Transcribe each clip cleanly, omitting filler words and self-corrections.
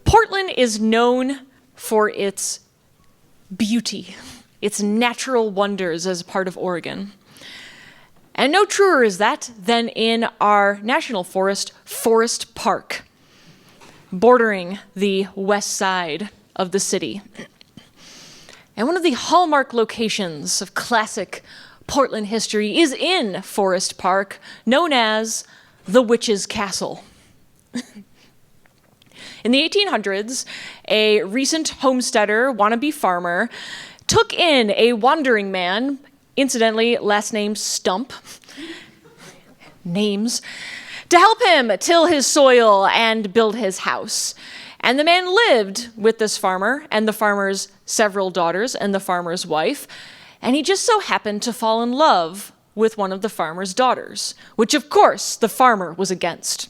Portland is known for its beauty, its natural wonders as part of Oregon. And no truer is that than in our national forest, Forest Park, bordering the west side of the city. And one of the hallmark locations of classic Portland history is in Forest Park, known as the Witch's Castle. In the 1800s, a recent homesteader, wannabe farmer, took in a wandering man, incidentally, last name Stump, names, to help him till his soil and build his house. And the man lived with this farmer and the farmer's several daughters and the farmer's wife, and he just so happened to fall in love with one of the farmer's daughters, which of course the farmer was against.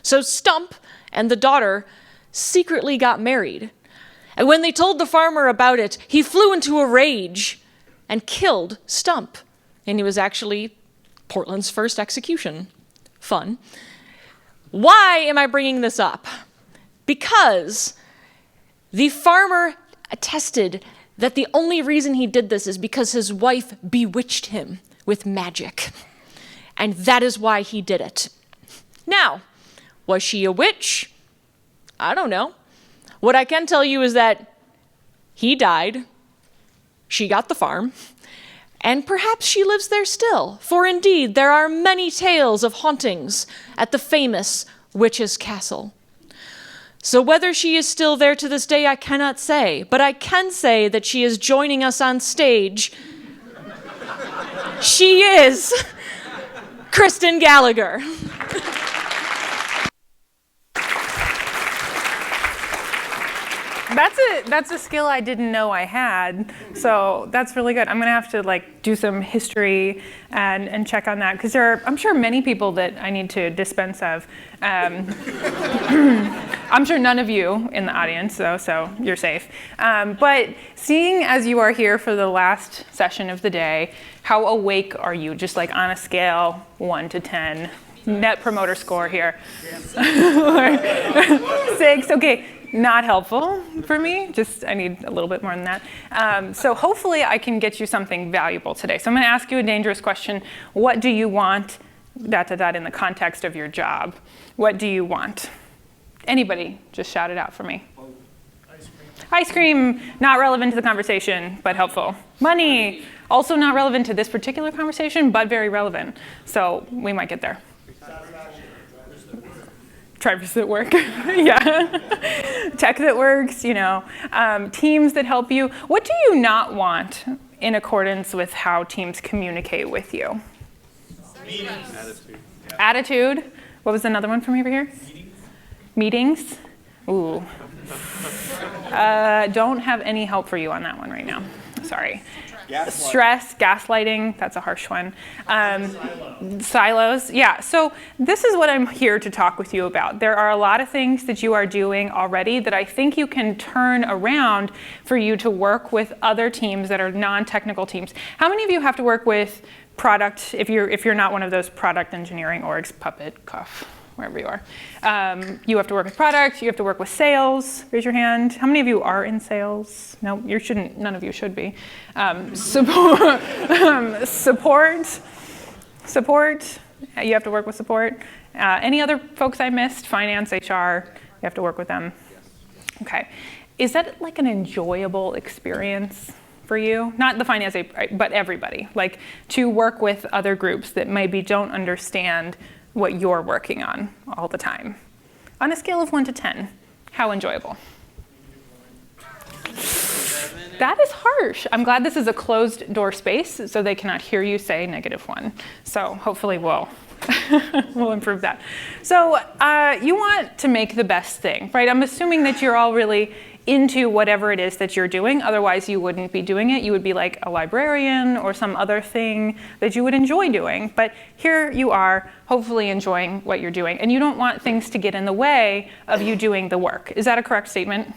So Stump and the daughter secretly got married. And when they told the farmer about it, he flew into a rage and killed Stump. And he was actually Portland's first execution. Fun. Why am I bringing this up? Because the farmer attested that the only reason he did this is because his wife bewitched him with magic. And that is why he did it. Now, was she a witch? I don't know. What I can tell you is that he died, she got the farm, and perhaps she lives there still, for indeed there are many tales of hauntings at the famous Witch's Castle. So whether she is still there to this day, I cannot say, but I can say that she is joining us on stage. She is Kristen Gallagher. That's a skill I didn't know I had, so that's really good. I'm gonna have to do some history and check on that, because I'm sure many people that I need to dispense of. I'm sure none of you in the audience, so you're safe. But seeing as you are here for the last session of the day, how awake are you, just on a scale 1 to 10? Net promoter score here. 6, okay. Not helpful for me, I need a little bit more than that. So hopefully I can get you something valuable today. So I'm gonna ask you a dangerous question. What do you want, ... in the context of your job? What do you want? Anybody, just shout it out for me. Ice cream. Ice cream, not relevant to the conversation, but helpful. Money, also not relevant to this particular conversation, but very relevant. So we might get there. Drivers that work, yeah. Tech that works, teams that help you. What do you not want in accordance with how teams communicate with you? Attitude. Attitude. What was another one from over here? Meetings. Ooh. Don't have any help for you on that one right now. Sorry. Stress, gaslighting, that's a harsh one. Silos, yeah. So this is what I'm here to talk with you about. There are a lot of things that you are doing already that I think you can turn around for you to work with other teams that are non-technical teams. How many of you have to work with product, if you're not one of those product engineering orgs, Puppet, Cuff, wherever you are. You have to work with product, you have to work with sales. Raise your hand. How many of you are in sales? No, you shouldn't, none of you should be. Support, you have to work with support. Any other folks I missed? Finance, HR, you have to work with them. Okay. Is that an enjoyable experience for you? Not the finance, but everybody. To work with other groups that maybe don't understand what you're working on all the time. On a scale of 1 to 10, how enjoyable? That is harsh. I'm glad this is a closed door space, so they cannot hear you say -1. So hopefully we'll improve that. So you want to make the best thing, right? I'm assuming that you're all really into whatever it is that you're doing. Otherwise, you wouldn't be doing it. You would be like a librarian or some other thing that you would enjoy doing. But here you are, hopefully enjoying what you're doing. And you don't want things to get in the way of you doing the work. Is that a correct statement?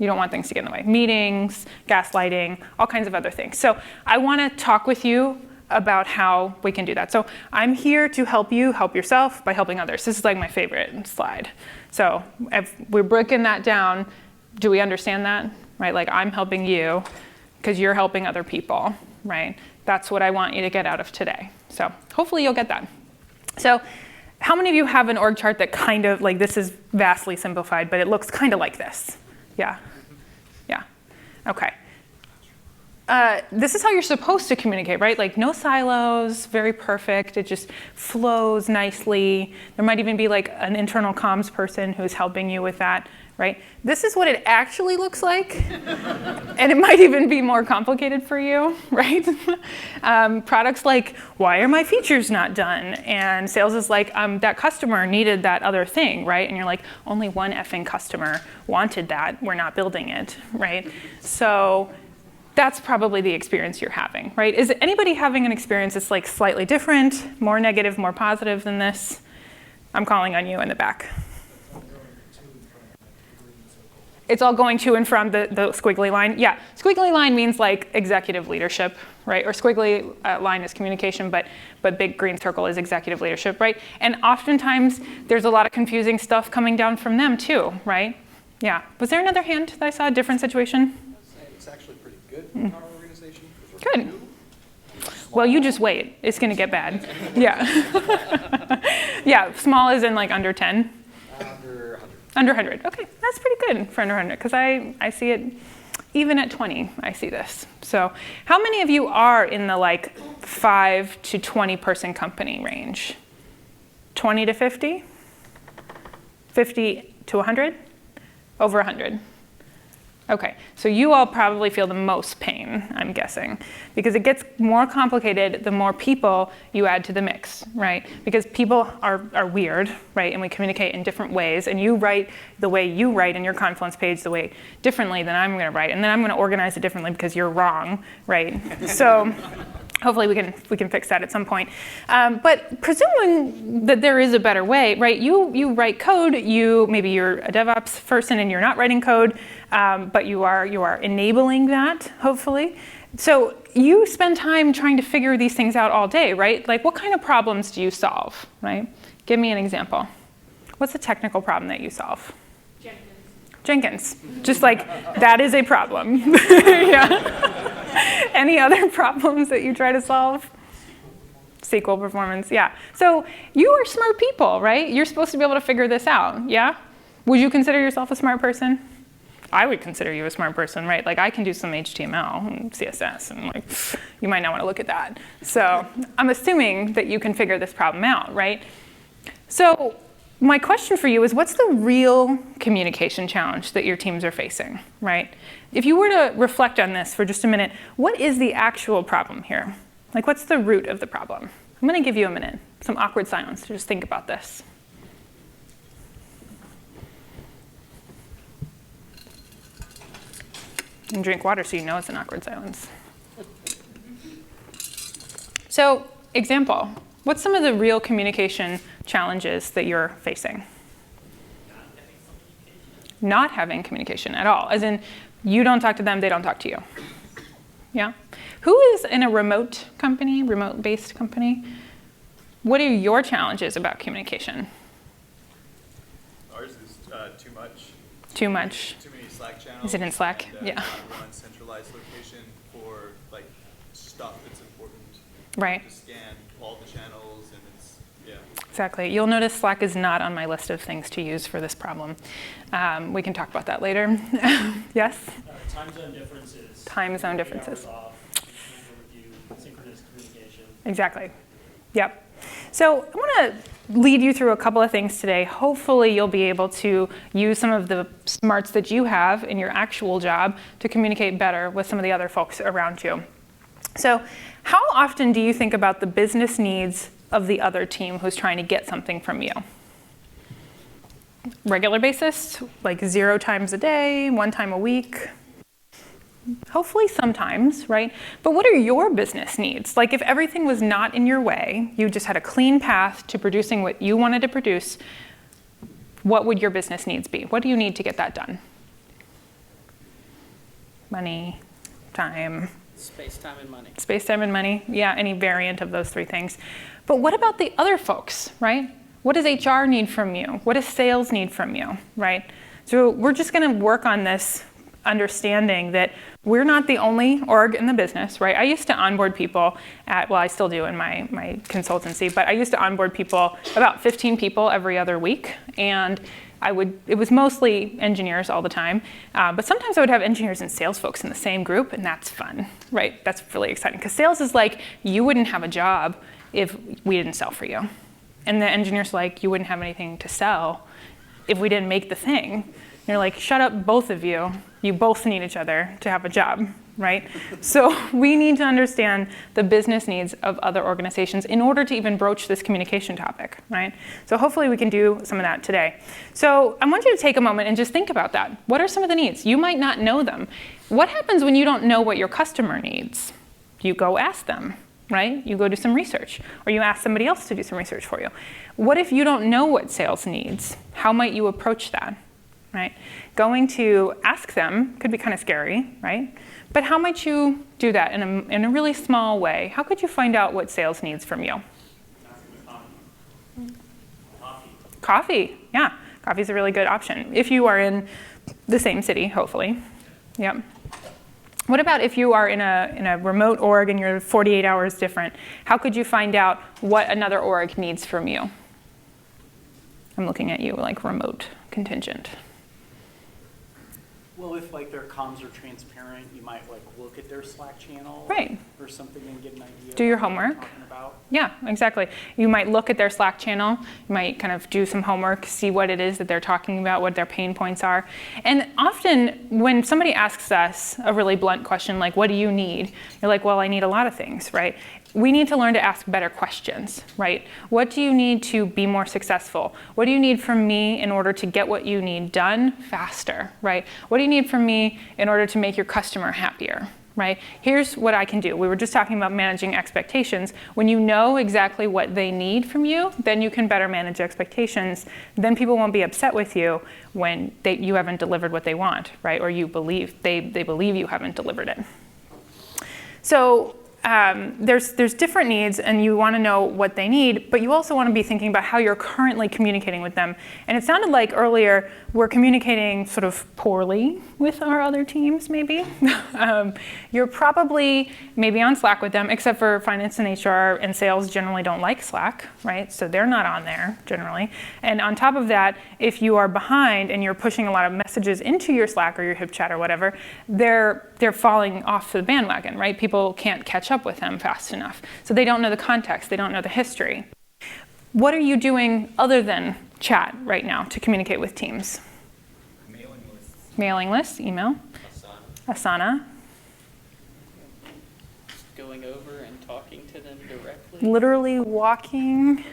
You don't want things to get in the way. Meetings, gaslighting, all kinds of other things. So I want to talk with you about how we can do that. So I'm here to help you help yourself by helping others. This is like my favorite slide. So if we're breaking that down, do we understand that? Right? Like I'm helping you because you're helping other people, right? That's what I want you to get out of today. So hopefully you'll get that. So how many of you have an org chart that kind of, like this is vastly simplified, but it looks kind of like this? Yeah? Yeah. Okay. This is how you're supposed to communicate, right? Like no silos, very perfect. It just flows nicely. There might even be like an internal comms person who's helping you with that, right? This is what it actually looks like. And it might even be more complicated for you, right? Products like, why are my features not done? And sales is like, that customer needed that other thing, right? And you're like, only one effing customer wanted that. We're not building it, right? So that's probably the experience you're having, right? Is anybody having an experience that's like slightly different, more negative, more positive than this? I'm calling on you in the back. It's all going to and from the squiggly line. Yeah, squiggly line means like executive leadership, right? Or squiggly line is communication, but big green circle is executive leadership, right? And oftentimes there's a lot of confusing stuff coming down from them too, right? Yeah. Was there another hand that I saw, a different situation? It's actually pretty good in our organization. Good. Well, you just wait. It's going to get bad. Yeah. Yeah, small is in like under 10. Under 100. Under 100. OK, that's pretty good for under 100, because I see it even at 20, I see this. So how many of you are in the like 5 to 20 person company range? 20 to 50? 50 to 100? Over 100. OK, so you all probably feel the most pain, I'm guessing, because it gets more complicated the more people you add to the mix, right? Because people are weird, right? And we communicate in different ways. And you write the way you write in your Confluence page the way differently than I'm going to write. And then I'm going to organize it differently because you're wrong, right? So hopefully we can fix that at some point. But presuming that there is a better way, right? You write code. Maybe you're a DevOps person and you're not writing code, but you are enabling that, hopefully. So you spend time trying to figure these things out all day, right? Like what kind of problems do you solve, right? Give me an example. What's a technical problem that you solve? Jenkins. Just like, that is a problem. Yeah. Any other problems that you try to solve? SQL performance, yeah. So you are smart people, right? You're supposed to be able to figure this out, yeah? Would you consider yourself a smart person? I would consider you a smart person, right? Like I can do some HTML and CSS, and like you might not want to look at that. So I'm assuming that you can figure this problem out, right? So my question for you is, what's the real communication challenge that your teams are facing, right? If you were to reflect on this for just a minute, what is the actual problem here? Like, what's the root of the problem? I'm going to give you a minute, some awkward silence to just think about this. And drink water so you know it's an awkward silence. So, example. What's some of the real communication challenges that you're facing? Not having communication at all. As in, you don't talk to them, they don't talk to you. Yeah? Who is in a remote company, remote-based company? What are your challenges about communication? Ours is too much. Too much. Too many Slack channels. Is it in Slack? And, Yeah. not one centralized location for like stuff that's important. Right. To scan all the channels, and it's, yeah. Exactly. You'll notice Slack is not on my list of things to use for this problem. We can talk about that later. Yes? Time zone differences. Time zone differences. Off, review, synchronous communication. Exactly. Yep. So I want to lead you through a couple of things today. Hopefully you'll be able to use some of the smarts that you have in your actual job to communicate better with some of the other folks around you. So how often do you think about the business needs of the other team who's trying to get something from you? Regular basis, like 0 times a day, 1 time a week? Hopefully sometimes, right? But what are your business needs? Like if everything was not in your way, you just had a clean path to producing what you wanted to produce, what would your business needs be? What do you need to get that done? Money, time, Space, time, and money. Space, time, and money. Yeah, any variant of those three things. But what about the other folks, right? What does HR need from you? What does sales need from you, right? So we're just going to work on this understanding that we're not the only org in the business, right? I used to onboard people I still do in my consultancy, but I used to onboard people, about 15 people every other week. And it was mostly engineers all the time, but sometimes I would have engineers and sales folks in the same group, and that's fun, right? That's really exciting, because sales is like, you wouldn't have a job if we didn't sell for you. And the engineer's like, you wouldn't have anything to sell if we didn't make the thing. And you're like, shut up, both of you. You both need each other to have a job, right? So we need to understand the business needs of other organizations in order to even broach this communication topic, right? So hopefully we can do some of that today. So I want you to take a moment and just think about that. What are some of the needs? You might not know them. What happens when you don't know what your customer needs? You go ask them, right? You go do some research, or you ask somebody else to do some research for you. What if you don't know what sales needs? How might you approach that, right? Going to ask them could be kind of scary, right? But how might you do that in a really small way? How could you find out what sales needs from you? Coffee, yeah. Coffee's a really good option. If you are in the same city, hopefully. Yep. What about if you are in a remote org and you're 48 hours different? How could you find out what another org needs from you? I'm looking at you like remote contingent. Well, if like their comms are transparent, you might like look at their Slack channel, right, or something, and get an idea. Do your of what they're homework. talking about. Yeah, exactly. You might look at their Slack channel. You might kind of do some homework, see what it is that they're talking about, what their pain points are. And often when somebody asks us a really blunt question like, what do you need? You're like, well, I need a lot of things, right? We need to learn to ask better questions, right? What do you need to be more successful? What do you need from me in order to get what you need done faster, right? What do you need from me in order to make your customer happier, right? Here's what I can do. We were just talking about managing expectations. When you know exactly what they need from you, then you can better manage expectations. Then people won't be upset with you when you haven't delivered what they want, right? Or you believe they believe you haven't delivered it. So there's different needs, and you want to know what they need, but you also want to be thinking about how you're currently communicating with them. And it sounded like earlier we're communicating sort of poorly with our other teams, maybe. You're probably maybe on Slack with them, except for finance and HR and sales generally don't like Slack, right? So they're not on there generally. And on top of that, if you are behind and you're pushing a lot of messages into your Slack or your HipChat or whatever, they're falling off the bandwagon, right? People can't catch up with them fast enough. So they don't know the context, they don't know the history. What are you doing other than chat right now to communicate with teams? Mailing lists. Mailing lists, email. Asana. Going over and talking to them directly. Literally walking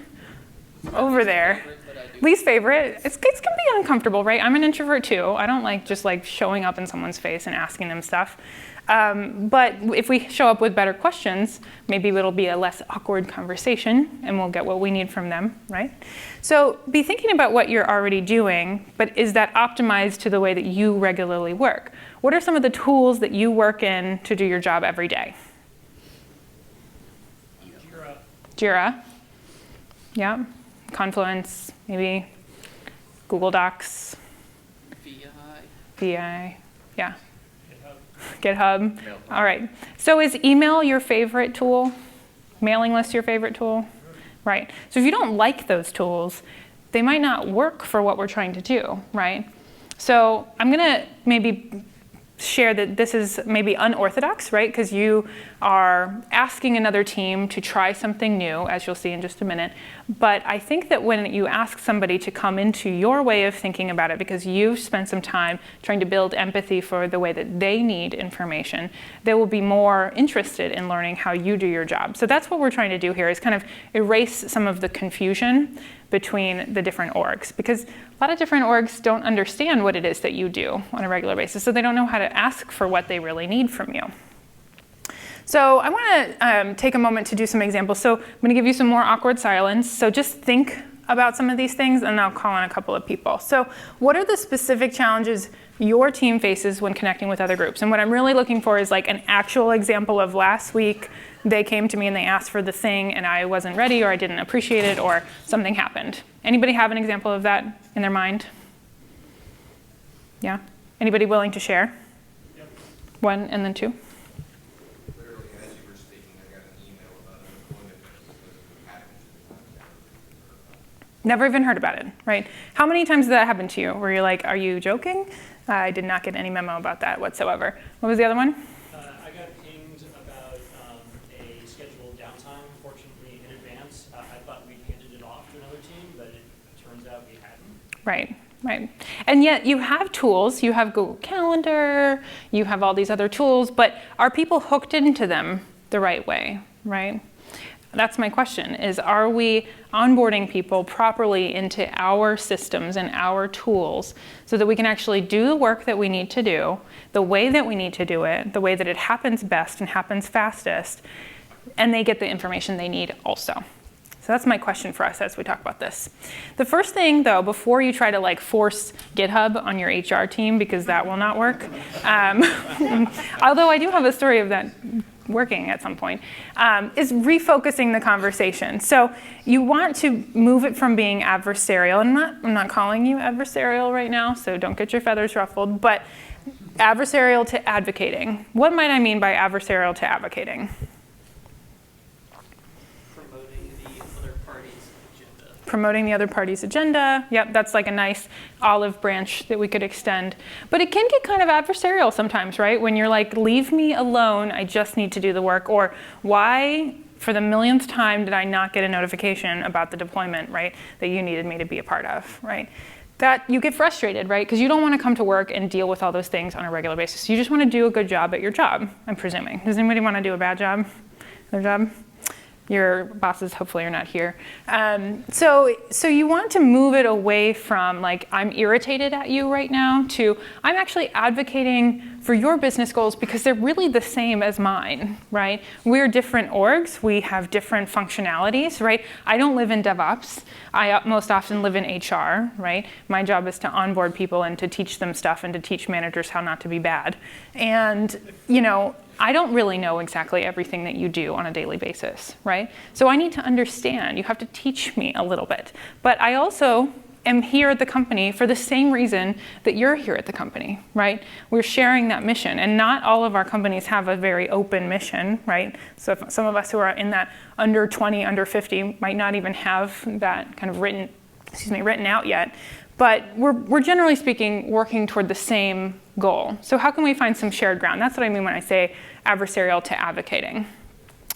over there. But I do. Least favorite. It can be uncomfortable, right? I'm an introvert too. I don't like just like showing up in someone's face and asking them stuff. But if we show up with better questions, maybe it'll be a less awkward conversation and we'll get what we need from them, right? So be thinking about what you're already doing, but is that optimized to the way that you regularly work? What are some of the tools that you work in to do your job every day? JIRA. Yeah. Confluence, maybe. Google Docs. VI. Yeah. GitHub. All right. So is email your favorite tool? Mailing list your favorite tool? Right. So if you don't like those tools, they might not work for what we're trying to do, right? So I'm going to maybe share that this is maybe unorthodox, right? Because you are asking another team to try something new, as you'll see in just a minute. But I think that when you ask somebody to come into your way of thinking about it, because you've spent some time trying to build empathy for the way that they need information, they will be more interested in learning how you do your job. So that's what we're trying to do here, is kind of erase some of the confusion between the different orgs, because a lot of different orgs don't understand what it is that you do on a regular basis, so they don't know how to ask for what they really need from you. So I want to take a moment to do some examples. So I'm going to give you some more awkward silence. So just think about some of these things, and I'll call on a couple of people. So what are the specific challenges your team faces when connecting with other groups. And what I'm really looking for is like an actual example of last week, they came to me and they asked for the thing and I wasn't ready or I didn't appreciate it or something happened. Anybody have an example of that in their mind? Yeah? Anybody willing to share? Yep. One and then two? Literally, as you were speaking, I got an email about an employment package. Never even heard about it, right? How many times did that happen to you where you're like, are you joking? I did not get any memo about that whatsoever. What was the other one? I got pinged about a scheduled downtime, fortunately in advance. I thought we'd handed it off to another team, but it turns out we hadn't. Right, right. And yet you have tools, you have Google Calendar, you have all these other tools, but are people hooked into them the right way, right? That's my question, is are we onboarding people properly into our systems and our tools so that we can actually do the work that we need to do, the way that we need to do it, the way that it happens best and happens fastest, and they get the information they need also. So that's my question for us as we talk about this. The first thing, though, before you try to like force GitHub on your HR team, because that will not work, although I do have a story of that working at some point, is refocusing the conversation. So you want to move it from being adversarial, and I'm not calling you adversarial right now, so don't get your feathers ruffled, but adversarial to advocating. What might I mean by adversarial to advocating? Promoting the other party's agenda. Yep, that's like a nice olive branch that we could extend. But it can get kind of adversarial sometimes, right? When you're like, leave me alone, I just need to do the work. Or why, for the millionth time, did I not get a notification about the deployment, right, that you needed me to be a part of, right? That you get frustrated, right? Because you don't want to come to work and deal with all those things on a regular basis. You just want to do a good job at your job, I'm presuming. Does anybody want to do a bad job, their job? Your bosses hopefully are not here. So you want to move it away from like, I'm irritated at you right now, to I'm actually advocating for your business goals because they're really the same as mine, right? We're different orgs, we have different functionalities, right? I don't live in DevOps, I most often live in HR, right? My job is to onboard people and to teach them stuff and to teach managers how not to be bad. And, you know, I don't really know exactly everything that you do on a daily basis, right? So I need to understand. You have to teach me a little bit. But I also am here at the company for the same reason that you're here at the company, right? We're sharing that mission. And not all of our companies have a very open mission, right? So some of us who are in that under 20, under 50 might not even have that kind of written out yet. But we're generally speaking working toward the same goal. So how can we find some shared ground? That's what I mean when I say adversarial to advocating.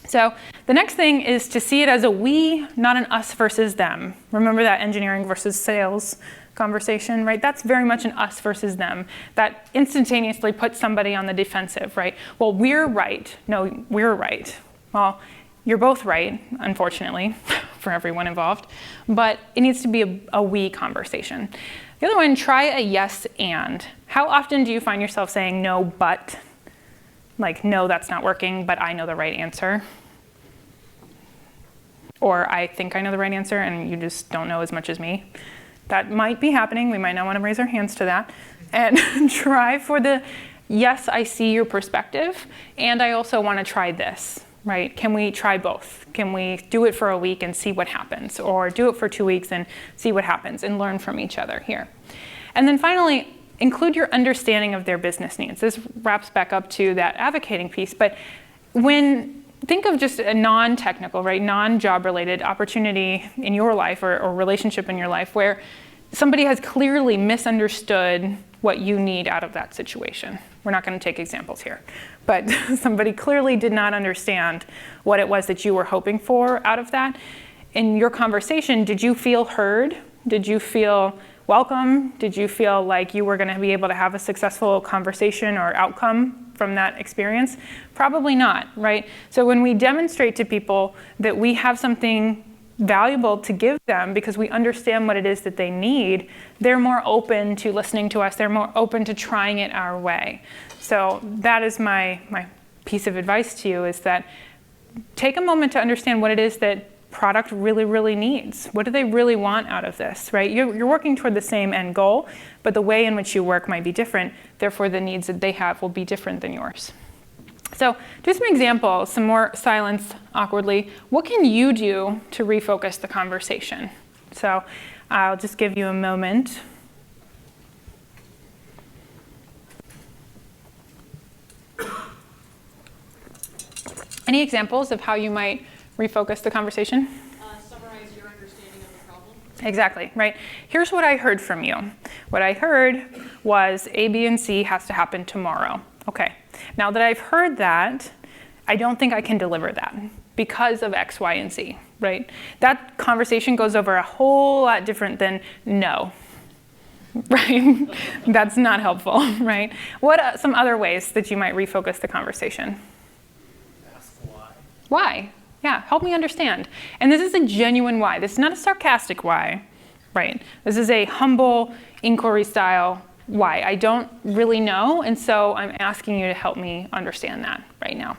So the next thing is to see it as a we, not an us versus them. Remember that engineering versus sales conversation, right? That's very much an us versus them. That instantaneously puts somebody on the defensive, right? Well, we're right. No, we're right. Well, you're both right, unfortunately, for everyone involved. But it needs to be a we conversation. The other one, try a yes and. How often do you find yourself saying no, but? Like, no, that's not working, but I know the right answer. Or I think I know the right answer and you just don't know as much as me. That might be happening. We might not want to raise our hands to that. And try for the, yes, I see your perspective, and I also want to try this. Right? Can we try both? Can we do it for a week and see what happens? Or do it for 2 weeks and see what happens and learn from each other here? And then finally, include your understanding of their business needs. This wraps back up to that advocating piece, but think of just a non-technical, right, non-job related opportunity in your life or relationship in your life where somebody has clearly misunderstood what you need out of that situation. We're not going to take examples here, but somebody clearly did not understand what it was that you were hoping for out of that. In your conversation, did you feel heard? Did you feel welcome? Did you feel like you were going to be able to have a successful conversation or outcome from that experience? Probably not, right? So when we demonstrate to people that we have something valuable to give them because we understand what it is that they need, they're more open to listening to us. They're more open to trying it our way. So that is my piece of advice to you, is that take a moment to understand what it is that product really, really needs? What do they really want out of this, right? You're working toward the same end goal, but the way in which you work might be different. Therefore, the needs that they have will be different than yours. So do some examples, some more silence awkwardly. What can you do to refocus the conversation? So I'll just give you a moment. Any examples of how you might refocus the conversation? Summarize your understanding of the problem. Exactly, right? Here's what I heard from you. What I heard was A, B, and C has to happen tomorrow. Okay, now that I've heard that, I don't think I can deliver that because of X, Y, and Z, right? That conversation goes over a whole lot different than no, right? That's not helpful, right? What are some other ways that you might refocus the conversation? Why? Yeah, help me understand. And this is a genuine why. This is not a sarcastic why, right? This is a humble inquiry style why. I don't really know, and so I'm asking you to help me understand that right now.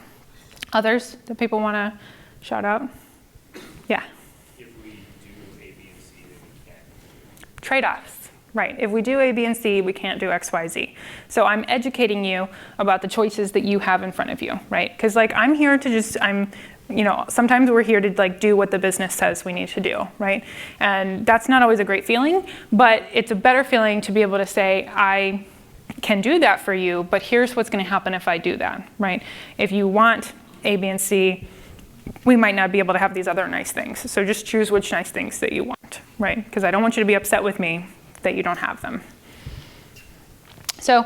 Others that people want to shout out? Yeah. If we do A, B, and C, then we can't. Trade-offs. Right, if we do A, B, and C, we can't do X, Y, Z. So I'm educating you about the choices that you have in front of you, right? Because like I'm here to just, sometimes we're here to like do what the business says we need to do, right? And that's not always a great feeling, but it's a better feeling to be able to say, I can do that for you, but here's what's gonna happen if I do that, right? If you want A, B, and C, we might not be able to have these other nice things. So just choose which nice things that you want, right? Because I don't want you to be upset with me that you don't have them. So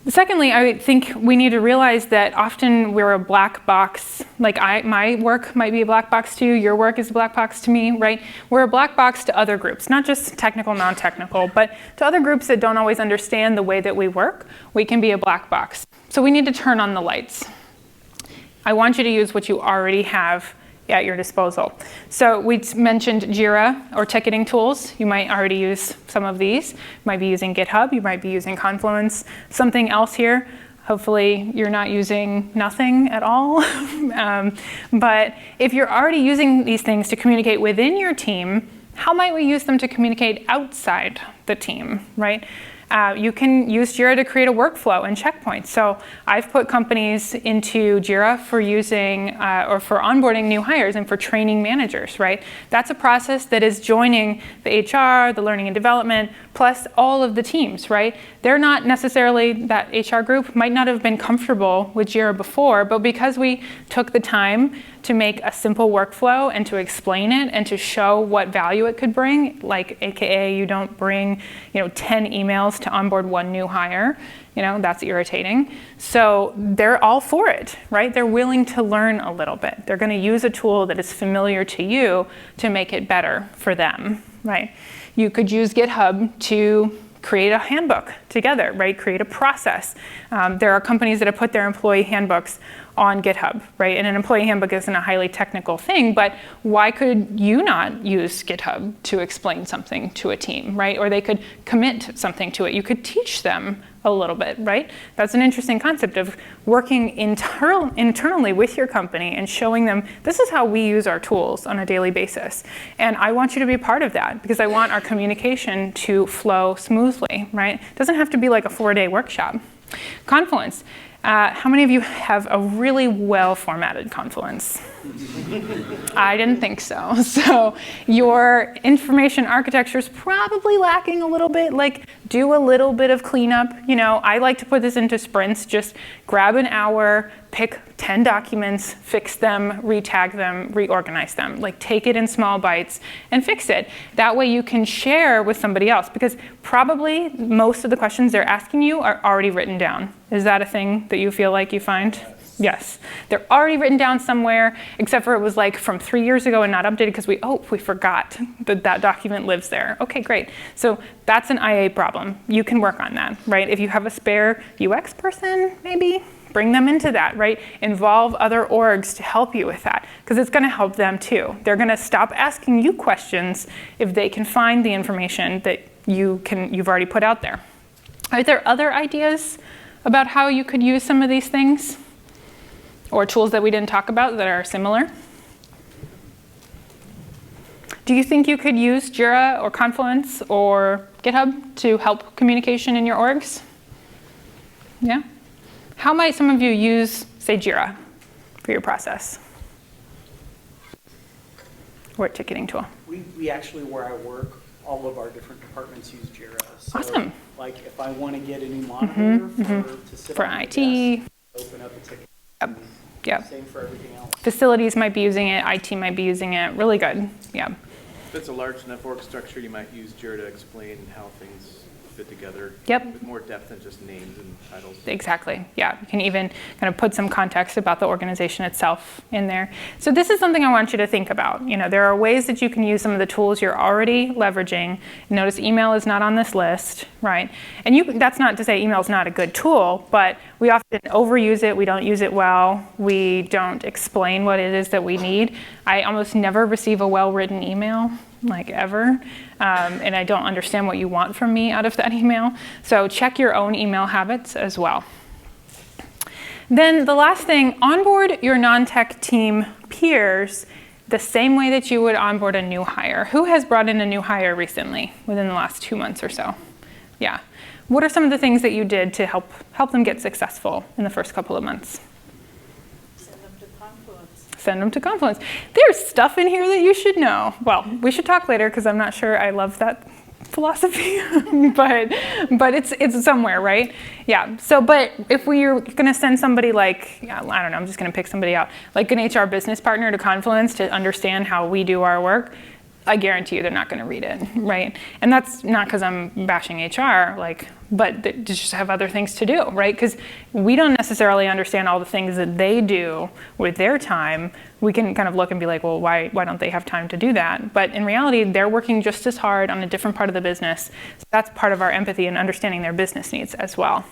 secondly, I think we need to realize that often we're a black box. Like my work might be a black box to you, your work is a black box to me, right? We're a black box to other groups, not just technical, non-technical, but to other groups that don't always understand the way that we work, we can be a black box. So we need to turn on the lights. I want you to use what you already have at your disposal. So we mentioned JIRA or ticketing tools. You might already use some of these. You might be using GitHub, you might be using Confluence. Something else here, hopefully you're not using nothing at all. But if you're already using these things to communicate within your team, how might we use them to communicate outside the team, right? You can use JIRA to create a workflow and checkpoints. So I've put companies into JIRA for using or for onboarding new hires and for training managers, right? That's a process that is joining the HR, the learning and development, plus all of the teams, right? They're not necessarily, that HR group might not have been comfortable with JIRA before, but because we took the time to make a simple workflow and to explain it and to show what value it could bring, like AKA you don't bring 10 emails to onboard one new hire, that's irritating. So they're all for it, right? They're willing to learn a little bit. They're gonna use a tool that is familiar to you to make it better for them, right? You could use GitHub to create a handbook together, right? Create a process. There are companies that have put their employee handbooks on GitHub, right? And an employee handbook isn't a highly technical thing, but why could you not use GitHub to explain something to a team, right? Or they could commit something to it. You could teach them a little bit, right? That's an interesting concept of working internally with your company and showing them, this is how we use our tools on a daily basis. And I want you to be part of that because I want our communication to flow smoothly, right? It doesn't have to be like a 4-day workshop. Confluence. How many of you have a really well-formatted Confluence? I didn't think so. So your information architecture is probably lacking a little bit. Like, do a little bit of cleanup. I like to put this into sprints. Just grab an hour, pick 10 documents, fix them, retag them, reorganize them. Like, take it in small bites and fix it. That way you can share with somebody else because probably most of the questions they're asking you are already written down. Is that a thing that you feel like you find? Yes. They're already written down somewhere, except for it was like from 3 years ago and not updated because we forgot that document lives there. Okay, great. So that's an IA problem. You can work on that, right? If you have a spare UX person, maybe bring them into that, right? Involve other orgs to help you with that because it's going to help them too. They're going to stop asking you questions if they can find the information that you've already put out there. Are there other ideas about how you could use some of these things? Or tools that we didn't talk about that are similar? Do you think you could use JIRA or Confluence or GitHub to help communication in your orgs? Yeah? How might some of you use, say, JIRA for your process? Or a ticketing tool? We actually, where I work, all of our different departments use JIRA. So, Awesome. like, if I want to get a new monitor to sit For on my IT. desk, open up a ticket. Yep. Same for everything else. Facilities might be using it. IT might be using it. Really good. Yeah. If it's a large enough org structure, you might use JIRA to explain how things fit together. Yep. With more depth than just names and titles. Exactly. Yeah. You can even kind of put some context about the organization itself in there. So this is something I want you to think about. You know, there are ways that you can use some of the tools you're already leveraging. Notice email is not on this list, right? And that's not to say email is not a good tool, but we often overuse it. We don't use it well. We don't explain what it is that we need. I almost never receive a well-written email, like ever. And I don't understand what you want from me out of that email. So check your own email habits as well. Then the last thing, onboard your non-tech team peers the same way that you would onboard a new hire. Who has brought in a new hire recently, within the last 2 months or so? Yeah. What are some of the things that you did to help them get successful in the first couple of months? Send them to Confluence. There's stuff in here that you should know. Well, we should talk later because I'm not sure I love that philosophy, but it's somewhere, right? Yeah. So, but if we're going to send somebody like, I don't know, I'm just going to pick somebody out, like an HR business partner to Confluence to understand how we do our work, I guarantee you they're not going to read it, right? And that's not because I'm bashing HR, but they just have other things to do, right? Because we don't necessarily understand all the things that they do with their time. We can kind of look and be like, well, why don't they have time to do that? But in reality, they're working just as hard on a different part of the business. So that's part of our empathy and understanding their business needs as well.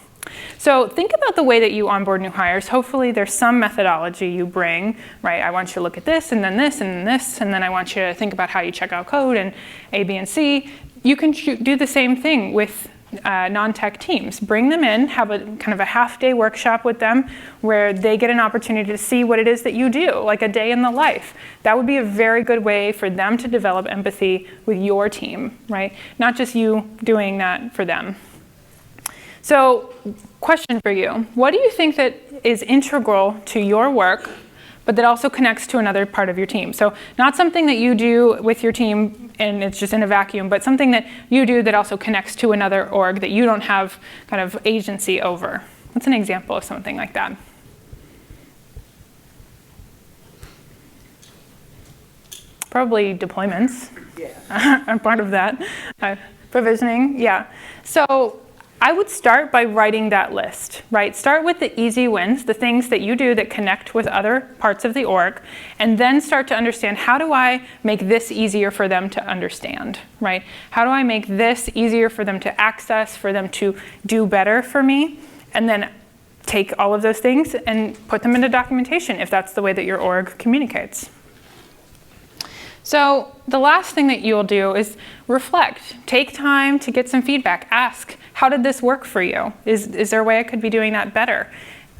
So think about the way that you onboard new hires. Hopefully there's some methodology you bring, right? I want you to look at this, and then this, and then this, and then I want you to think about how you check out code and A, B, and C. You can do the same thing with non-tech teams. Bring them in, have a kind of a half-day workshop with them where they get an opportunity to see what it is that you do, like a day in the life. That would be a very good way for them to develop empathy with your team, right? Not just you doing that for them. So, question for you. What do you think that is integral to your work, but that also connects to another part of your team? So not something that you do with your team and it's just in a vacuum, but something that you do that also connects to another org that you don't have kind of agency over. What's an example of something like that? Probably deployments. Yeah. I'm part of that. Provisioning, yeah. So I would start by writing that list, right? Start with the easy wins, the things that you do that connect with other parts of the org, and then start to understand, how do I make this easier for them to understand, right? How do I make this easier for them to access, for them to do better for me? And then take all of those things and put them into documentation if that's the way that your org communicates. So the last thing that you'll do is reflect. Take time to get some feedback. Ask, how did this work for you? Is there a way I could be doing that better?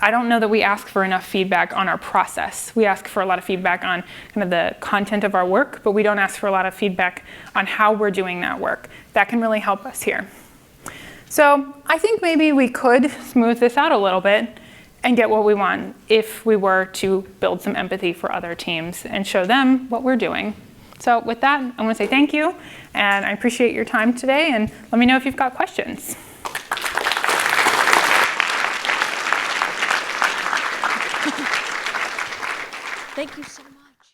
I don't know that we ask for enough feedback on our process. We ask for a lot of feedback on kind of the content of our work, but we don't ask for a lot of feedback on how we're doing that work. That can really help us here. So I think maybe we could smooth this out a little bit and get what we want if we were to build some empathy for other teams and show them what we're doing. So with that, I want to say thank you, and I appreciate your time today, and let me know if you've got questions.